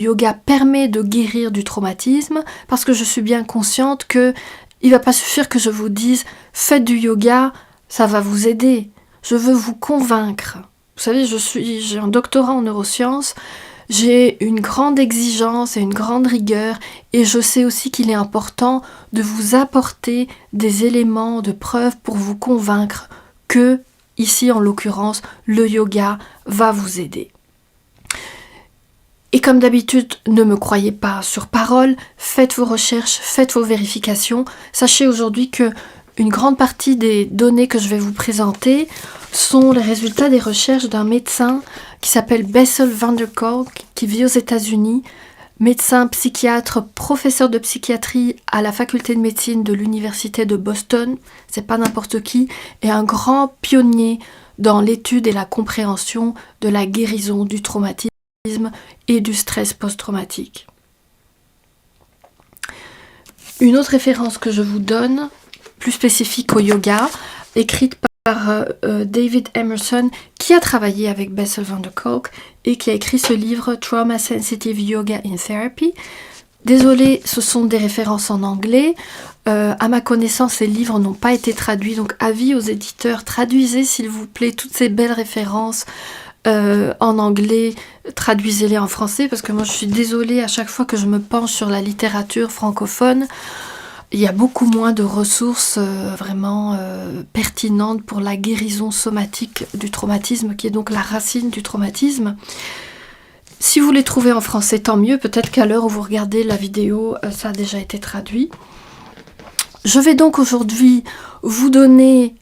yoga permet de guérir du traumatisme, parce que je suis bien consciente que il va pas suffire que je vous dise faites du yoga, ça va vous aider. Je veux vous convaincre. Vous savez, j'ai un doctorat en neurosciences, j'ai une grande exigence et une grande rigueur, et je sais aussi qu'il est important de vous apporter des éléments de preuve pour vous convaincre que, ici en l'occurrence, le yoga va vous aider. Et comme d'habitude, ne me croyez pas sur parole, faites vos recherches, faites vos vérifications. Sachez aujourd'hui que une grande partie des données que je vais vous présenter sont les résultats des recherches d'un médecin qui s'appelle Bessel van der Kolk, qui vit aux États-Unis, médecin, psychiatre, professeur de psychiatrie à la faculté de médecine de l'université de Boston, c'est pas n'importe qui, et un grand pionnier dans l'étude et la compréhension de la guérison du traumatisme et du stress post-traumatique. Une autre référence que je vous donne, plus spécifique au yoga, écrite par David Emerson, qui a travaillé avec Bessel van der Kolk et qui a écrit ce livre Trauma Sensitive Yoga in Therapy. Désolée, ce sont des références en anglais. À ma connaissance, ces livres n'ont pas été traduits, donc avis aux éditeurs, traduisez s'il vous plaît toutes ces belles références en anglais, traduisez-les en français, parce que moi je suis désolée, à chaque fois que je me penche sur la littérature francophone, il y a beaucoup moins de ressources vraiment pertinentes pour la guérison somatique du traumatisme, qui est donc la racine du traumatisme. Si vous les trouvez en français, tant mieux, peut-être qu'à l'heure où vous regardez la vidéo, ça a déjà été traduit. Je vais donc aujourd'hui vous donner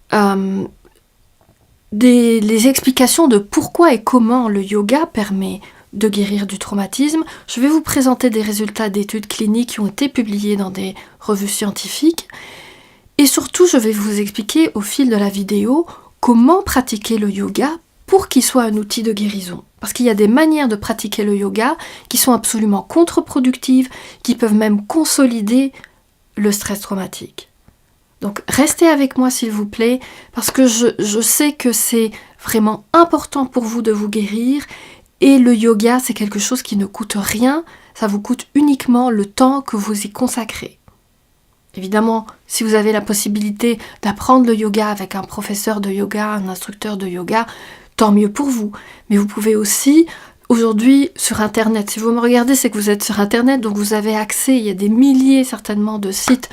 les explications de pourquoi et comment le yoga permet de guérir du traumatisme. Je vais vous présenter des résultats d'études cliniques qui ont été publiés dans des revues scientifiques. Et surtout, je vais vous expliquer au fil de la vidéo comment pratiquer le yoga pour qu'il soit un outil de guérison. Parce qu'il y a des manières de pratiquer le yoga qui sont absolument contre-productives, qui peuvent même consolider le stress traumatique. Donc restez avec moi s'il vous plaît, parce que je sais que c'est vraiment important pour vous de vous guérir, et le yoga c'est quelque chose qui ne coûte rien, ça vous coûte uniquement le temps que vous y consacrez. Évidemment, si vous avez la possibilité d'apprendre le yoga avec un professeur de yoga, un instructeur de yoga, tant mieux pour vous. Mais vous pouvez aussi, aujourd'hui, sur Internet, si vous me regardez, c'est que vous êtes sur Internet, donc vous avez accès, il y a des milliers certainement de sites